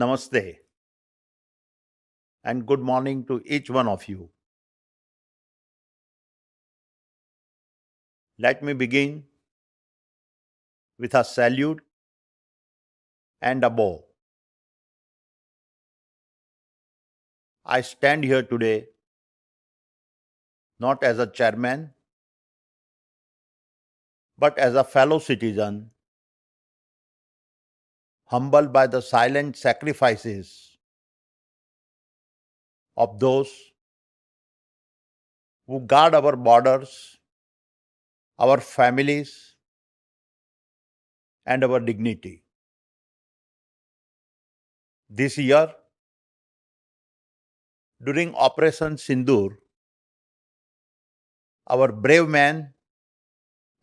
Namaste and good morning to each one of you. Let me begin with a salute and a bow. I stand here today not as a chairman, but as a fellow citizen, humbled by the silent sacrifices of those who guard our borders, our families, and our dignity. This year, during Operation Sindoor, our brave men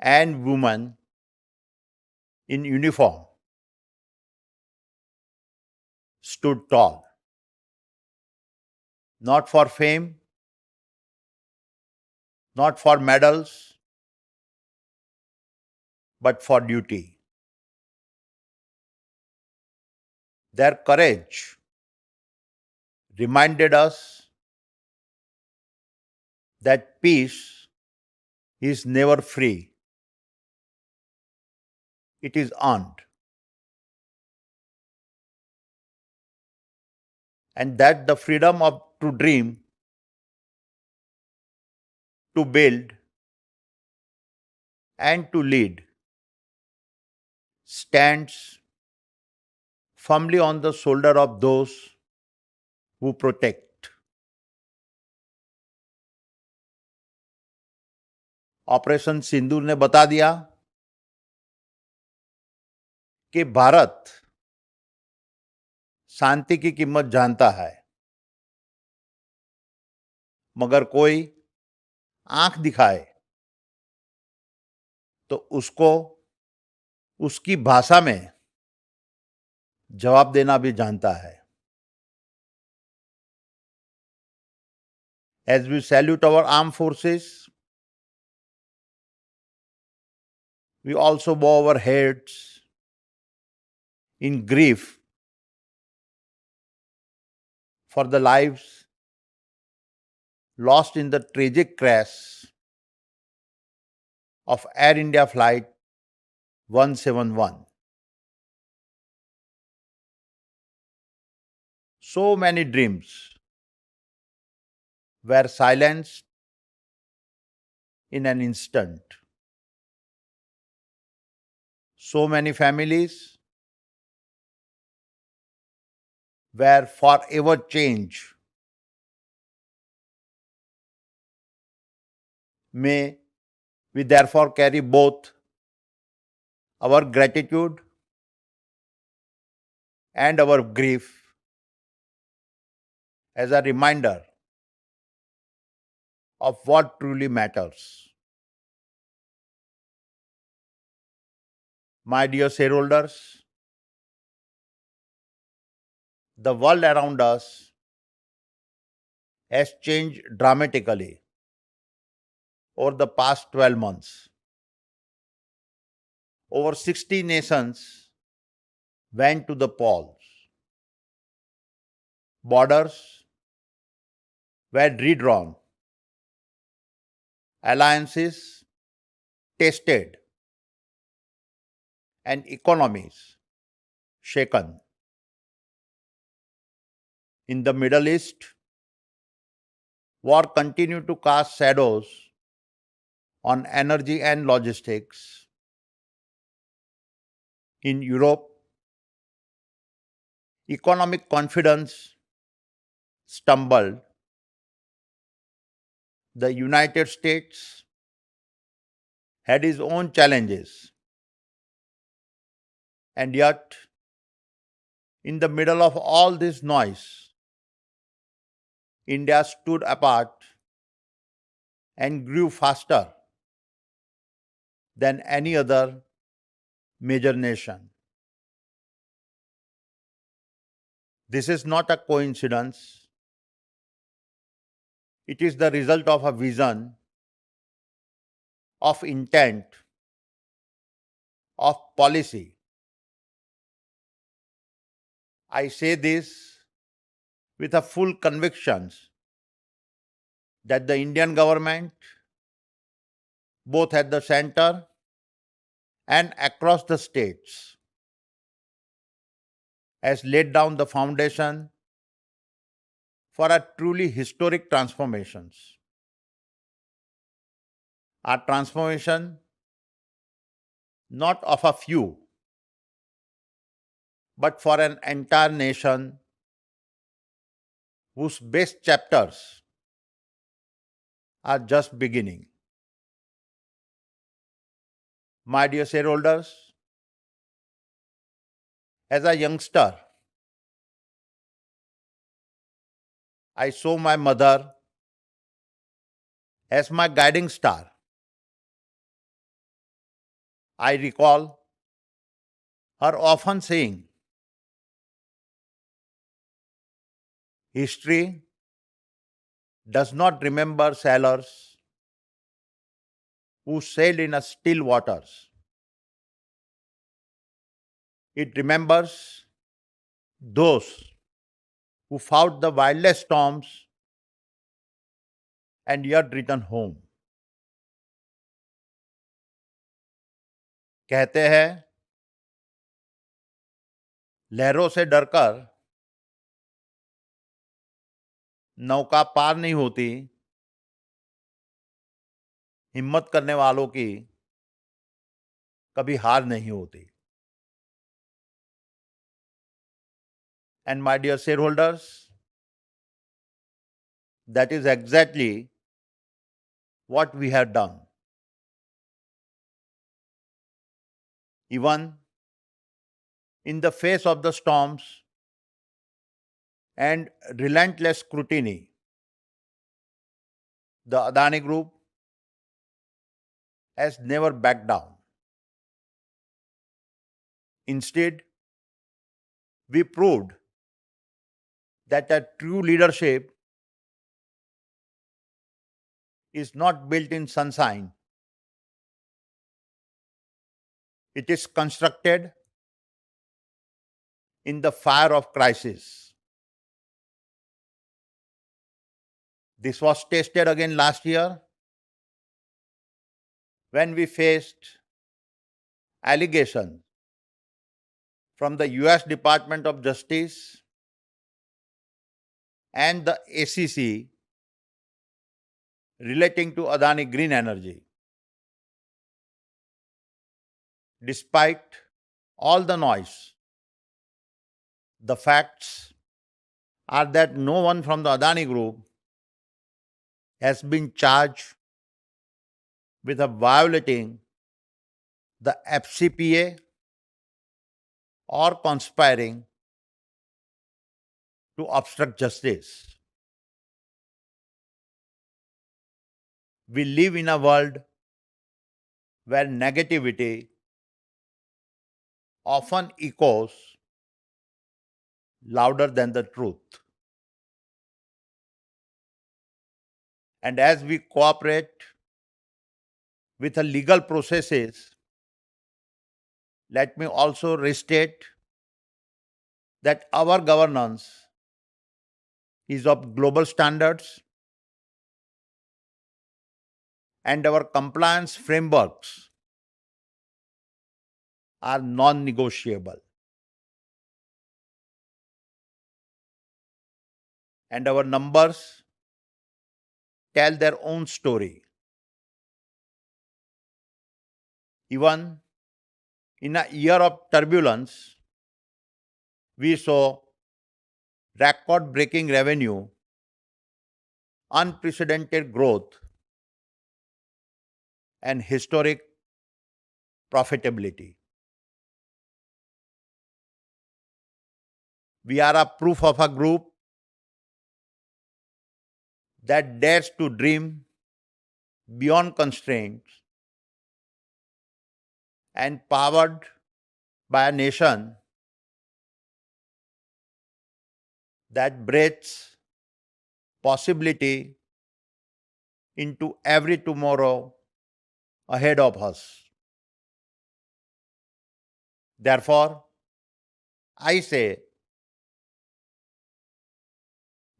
and women in uniform stood tall, not for fame, not for medals, but for duty. Their courage reminded us that peace is never free, it is earned, and that the freedom of to dream, to build, and to lead stands firmly on the shoulder of those who protect. Operation Sindoor ने बता दिया कि भारत शांति की कीमत जानता है, मगर कोई आंख दिखाए तो उसको उसकी भाषा में जवाब देना भी जानता है. As we salute our armed forces, we also bow our heads in grief for the lives lost in the tragic crash of Air India Flight 171. So many dreams were silenced in an instant. So many families were forever changed. May we therefore carry both our gratitude and our grief as a reminder of what truly matters. My dear shareholders, the world around us has changed dramatically over the past 12 months. Over 60 nations went to the polls. Borders were redrawn. Alliances tested and economies shaken. In the Middle East, war continued to cast shadows on energy and logistics. In Europe, economic confidence stumbled. The United States had its own challenges. And yet, in the middle of all this noise, India stood apart and grew faster than any other major nation. This is not a coincidence. It is the result of a vision, of intent, of policy. I say this with a full conviction that the Indian government, both at the center and across the states, has laid down the foundation for a truly historic transformations. A transformation not of a few, but for an entire nation whose best chapters are just beginning. My dear shareholders, as a youngster, I saw my mother as my guiding star. I recall her often saying, history does not remember sailors who sailed in a still waters. It remembers those who fought the wildest storms and yet returned home. कहते हैं, लहरों से डरकर नौका पार नहीं होती, हिम्मत करने वालों की कभी हार नहीं होती. And my dear shareholders, that is exactly what we have done. Even in the face of the storms and relentless scrutiny, the Adani Group has never backed down. Instead, we proved that a true leadership is not built in sunshine. It is constructed in the fire of crisis. This was tested again last year when we faced allegations from the US Department of Justice and the ACC relating to Adani Green Energy. Despite all the noise, the facts are that no one from the Adani Group has been charged with violating the FCPA or conspiring to obstruct justice. We live in a world where negativity often echoes louder than the truth. And as we cooperate with the legal processes, let me also restate that our governance is of global standards and our compliance frameworks are non-negotiable. And our numbers tell their own story. Even in a year of turbulence, we saw record-breaking revenue, unprecedented growth, and historic profitability. We are a proof of a group that dares to dream beyond constraints and powered by a nation that breathes possibility into every tomorrow ahead of us. Therefore, I say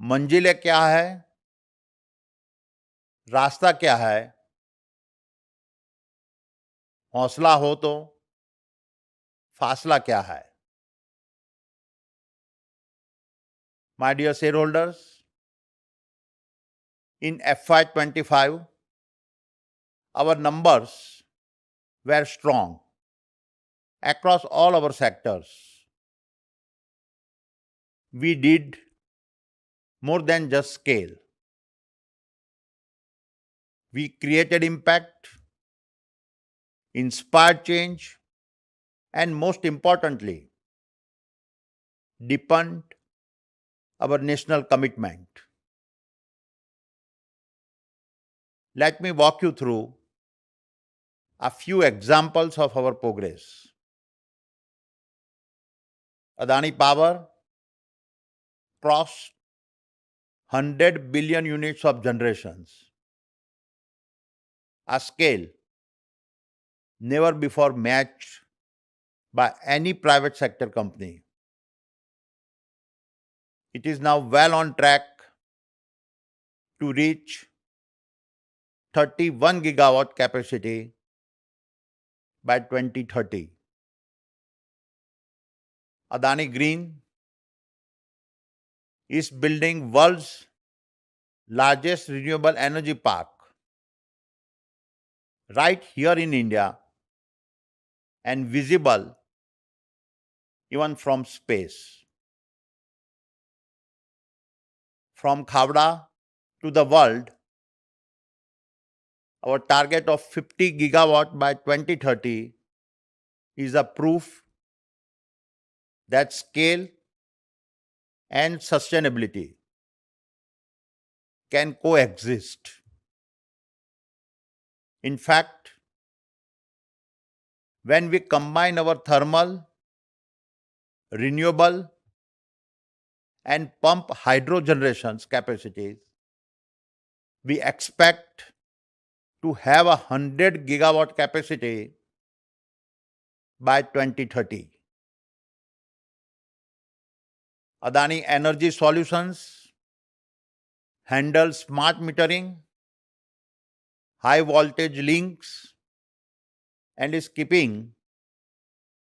मंजिलें क्या है, रास्ता क्या है, हौसला हो तो फासला क्या है. My dear shareholders, in FY25, our numbers were strong across all our sectors. We did more than just scale. We created impact, inspired change, and most importantly, deepened our national commitment. Let me walk you through a few examples of our progress. Adani Power crossed 100 billion units of generations, a scale never before matched by any private sector company. It is now well on track to reach 31 gigawatt capacity by 2030. Adani Green is building world's largest renewable energy park right here in India and visible even from space. From Khavda to the world, our target of 50 gigawatt by 2030 is a proof that scale and sustainability can coexist. In fact, when we combine our thermal, renewable, and pump hydro generations capacities, we expect to have 100 gigawatt capacity by 2030. Adani Energy Solutions handle smart metering, high voltage links, and is keeping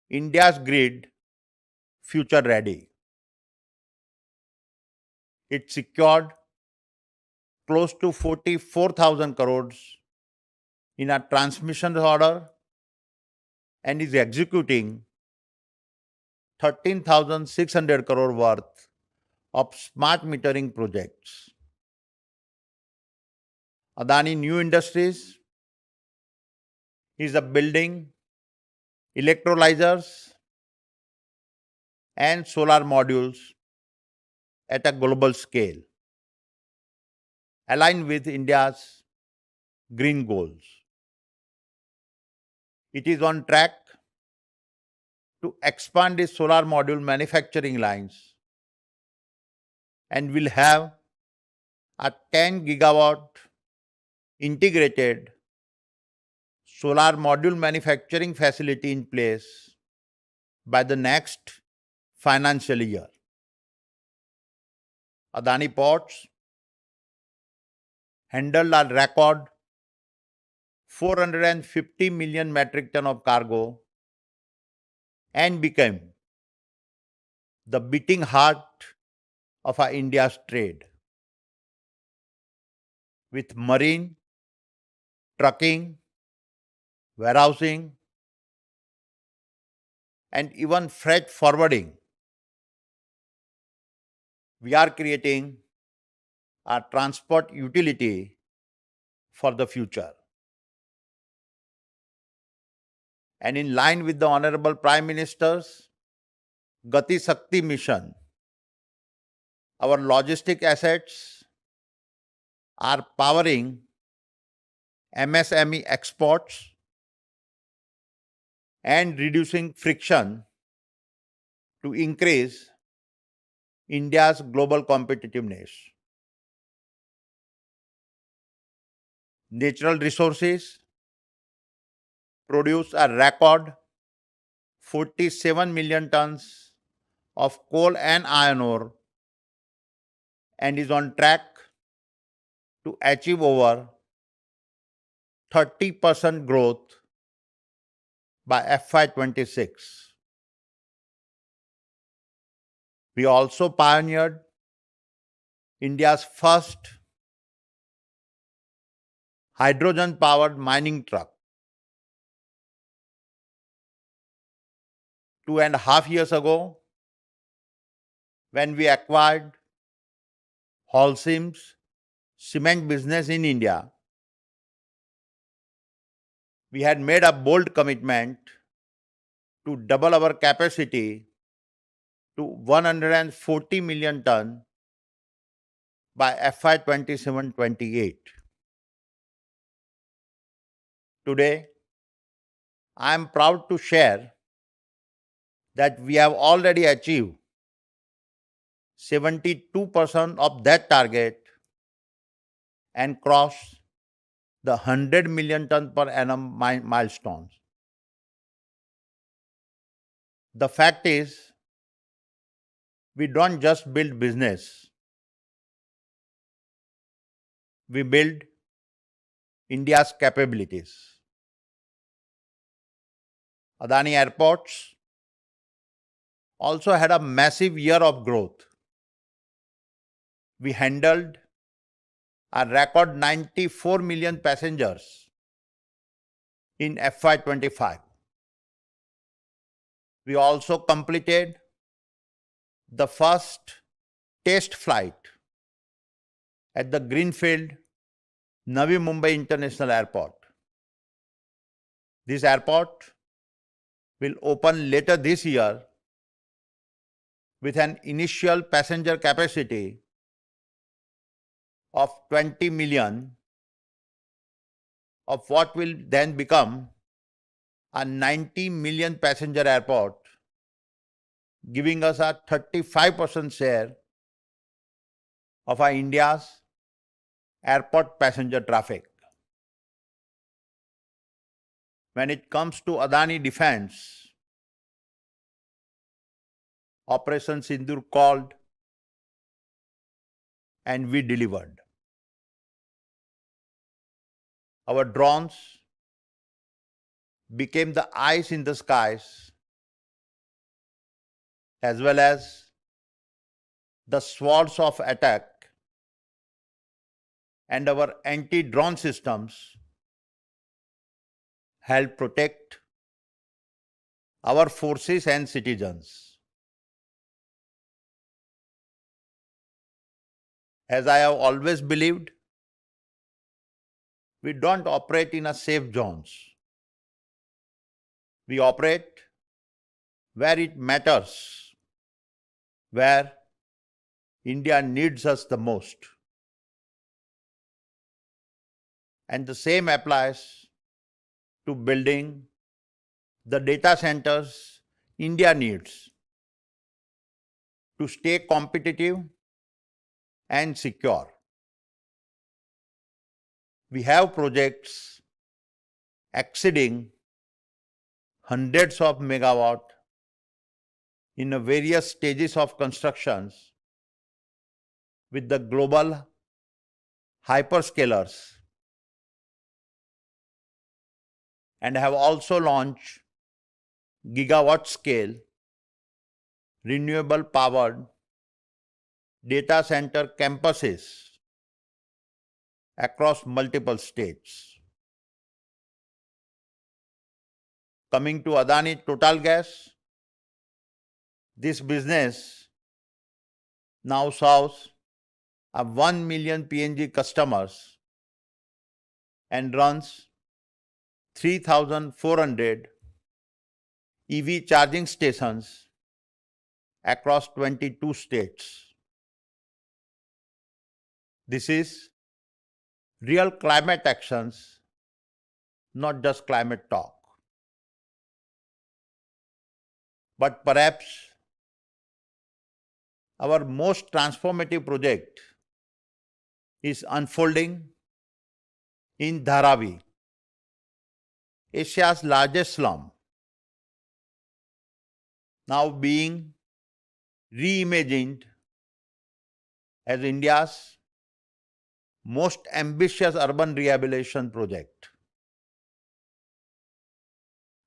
India's grid future ready. It secured close to 44,000 crores in a transmission order and is executing 13,600 crore worth of smart metering projects. Adani New Industries is building electrolyzers and solar modules at a global scale, aligned with India's green goals. It is on track to expand its solar module manufacturing lines and will have a 10 gigawatt integrated solar module manufacturing facility in place by the next financial year. Adani Ports handled a record 450 million metric ton of cargo and became the beating heart of India's trade. With marine, trucking, warehousing, and even freight forwarding, we are creating a transport utility for the future. And in line with the Honorable Prime Minister's Gati Shakti mission, our logistic assets are powering MSME exports and reducing friction to increase India's global competitiveness. Natural resources produce a record 47 million tons of coal and iron ore and is on track to achieve over 30% growth by FY26. We also pioneered India's first hydrogen powered mining truck. 2.5 years ago, when we acquired Holcim's cement business in India, we had made a bold commitment to double our capacity to 140 million ton by FY 27-28. Today, I am proud to share that we have already achieved 72% of that target and crossed the 100 million ton per annum milestones. The fact is, we don't just build business, we build India's capabilities. Adani Airports also had a massive year of growth. We handled a record 94 million passengers in FY25. We also completed the first test flight at the Greenfield Navi Mumbai International Airport. This airport will open later this year with an initial passenger capacity of 20 million of what will then become a 90 million passenger airport, giving us a 35% share of our India's airport passenger traffic. When it comes to Adani Defense, Operation Sindoor called and we delivered. Our drones became the eyes in the skies as well as the swords of attack, and our anti-drone systems help protect our forces and citizens. As I have always believed, we don't operate in a safe zones. We operate where it matters, where India needs us the most. And the same applies to building the data centers India needs to stay competitive and secure. We have projects exceeding hundreds of megawatt in various stages of constructions with the global hyperscalers, and have also launched gigawatt scale renewable powered data center campuses across multiple states. Coming to Adani Total Gas, this business now serves 1 million PNG customers and runs 3,400 EV charging stations across 22 states. This is real climate actions, not just climate talk. But perhaps our most transformative project is unfolding in Dharavi, Asia's largest slum, now being reimagined as India's most ambitious urban rehabilitation project.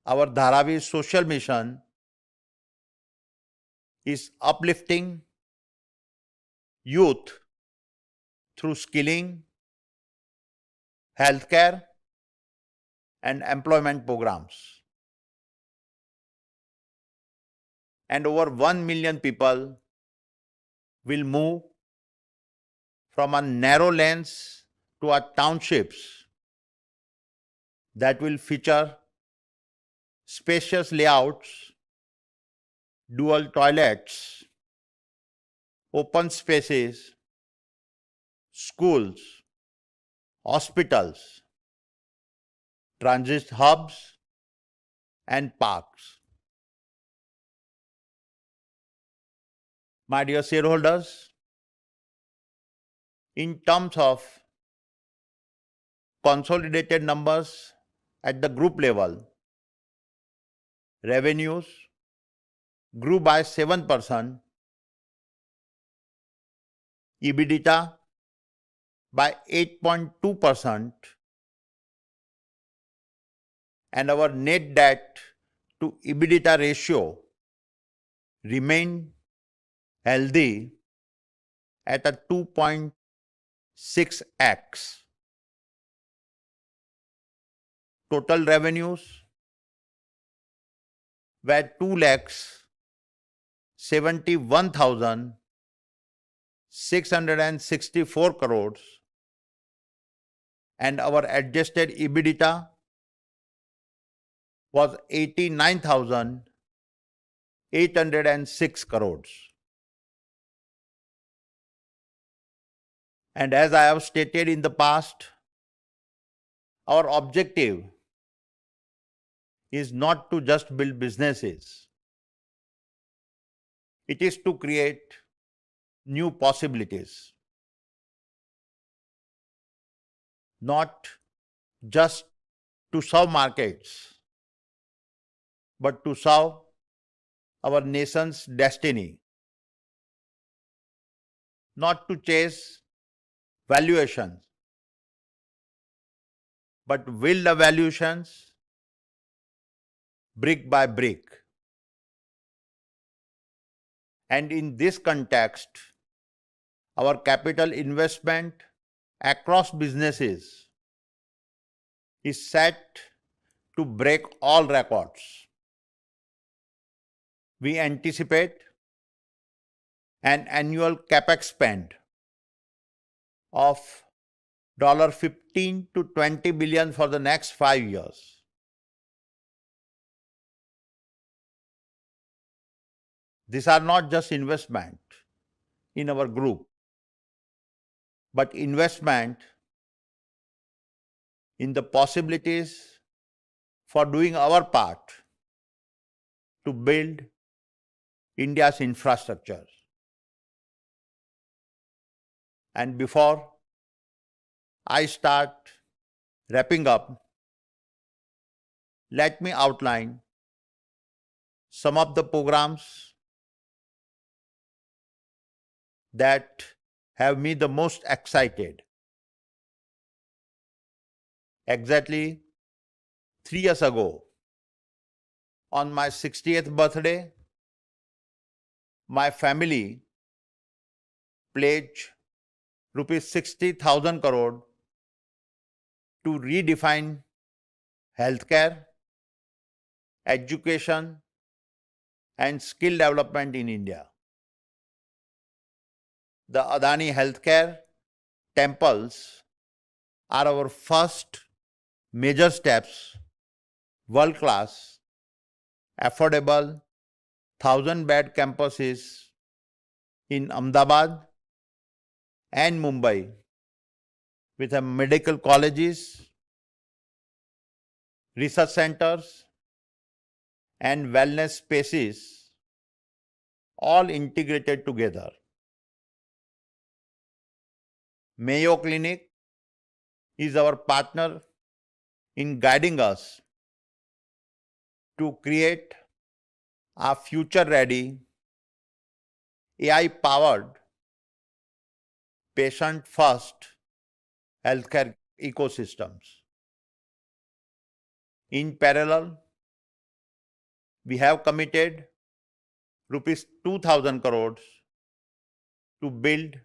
Our Dharavi social mission is uplifting youth through skilling, healthcare, and employment programs. And over 1 million people will move from our narrow lanes to our townships that will feature spacious layouts, dual toilets, open spaces, schools, hospitals, transit hubs, and parks. My dear shareholders, in terms of consolidated numbers at the group level, revenues grew by 7%, EBITDA by 8.2%, and our net debt to EBITDA ratio remained healthy at a 2.6x. Total revenues were 2,71,664 crores, and our adjusted EBITDA was 89,806 crores. And as I have stated in the past, our objective is not to just build businesses. It is to create new possibilities, not just to serve markets, but to serve our nation's destiny, not to chase valuations, but build the valuations brick by brick. And in this context, our capital investment across businesses is set to break all records. We anticipate an annual capex spend of $15 to $20 billion for the next 5 years. These are not just investment in our group, but investment in the possibilities for doing our part to build India's infrastructure. And before I start wrapping up, let me outline some of the programs that have me the most excited. Exactly 3 years ago, on my 60th birthday, my family pledged rupees 60,000 crore to redefine healthcare, education, and skill development in India. The Adani Healthcare temples are our first major steps, world-class, affordable, 1,000-bed campuses in Ahmedabad and Mumbai with medical colleges, research centers, and wellness spaces all integrated together. Mayo Clinic is our partner in guiding us to create a future-ready, AI-powered patient-first healthcare ecosystems. In parallel, we have committed rupees 2,000 crores to build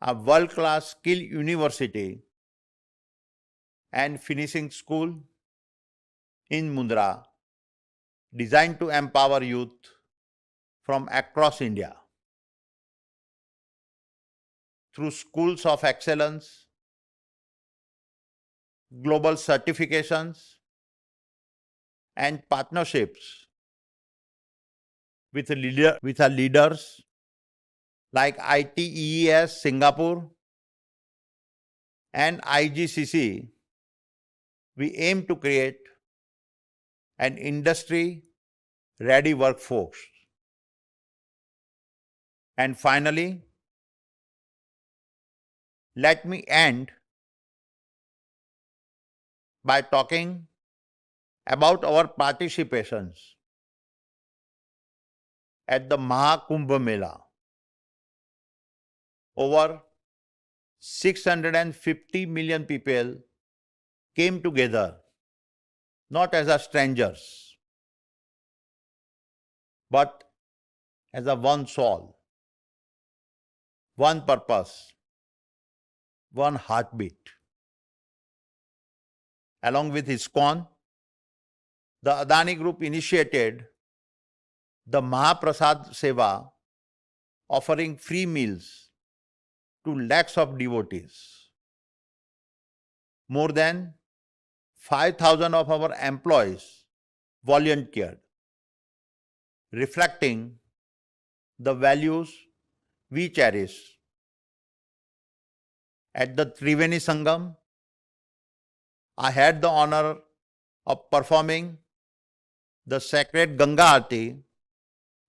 a world-class skill university and finishing school in Mundra, designed to empower youth from across India. Through schools of excellence, global certifications, and partnerships with leaders like ITES Singapore and IGCC, we aim to create an industry-ready workforce. And finally, let me end by talking about our participations at the Mahakumbh Mela. Over 650 million people came together, not as a strangers, but as a one soul, one purpose, one heartbeat. Along with ISKCON, the Adani Group initiated the Mahaprasad Seva, offering free meals to lakhs of devotees. More than 5,000 of our employees volunteered, reflecting the values we cherish. At the Triveni Sangam, I had the honor of performing the sacred Ganga Aarti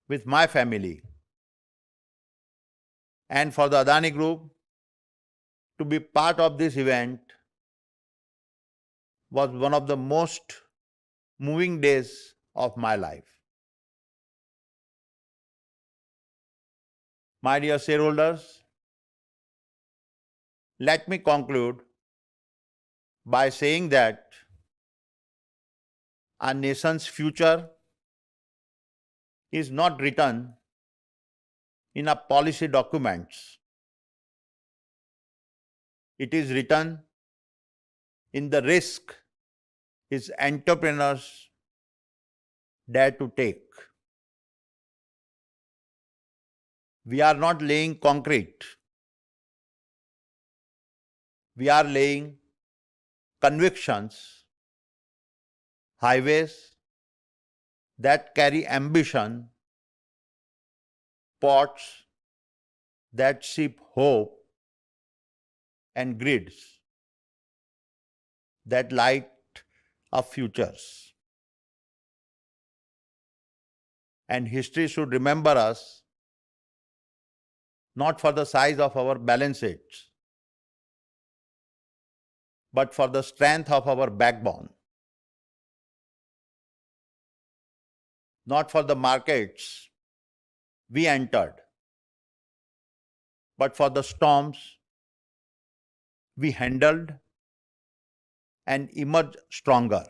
with my family. And for the Adani Group to be part of this event was one of the most moving days of my life. My dear shareholders, let me conclude by saying that our nation's future is not written in a policy documents. It is written in the risk its entrepreneurs dare to take. We are not laying concrete. We are laying convictions, highways that carry ambition, ports that ship hope, and grids that light up futures. And history should remember us not for the size of our balance sheets, but for the strength of our backbone. Not for the markets we entered, but for the storms we handled and emerged stronger.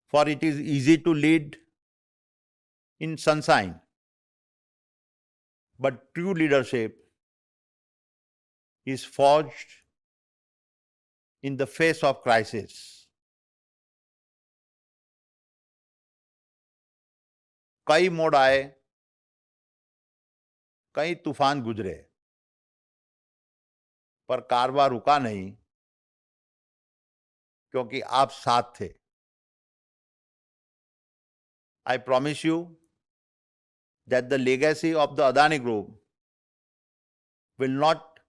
For it is easy to lead in sunshine, but true leadership is forged in the face of crisis. कई मोड़ आए, कई तूफान गुजरे, पर कारवां रुका नहीं, क्योंकि आप साथ थे. I promise you that the legacy of the Adani Group will not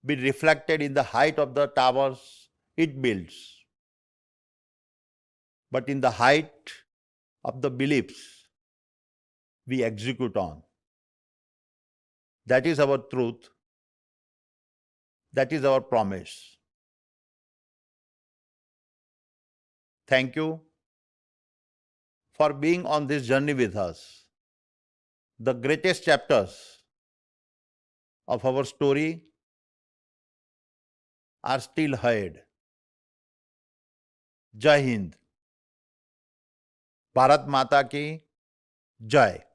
be reflected in the height of the towers it builds, but in the height of the beliefs we execute on. That is our truth. That is our promise. Thank you for being on this journey with us. The greatest chapters of our story are still ahead. जय हिंद. भारत माता की जय.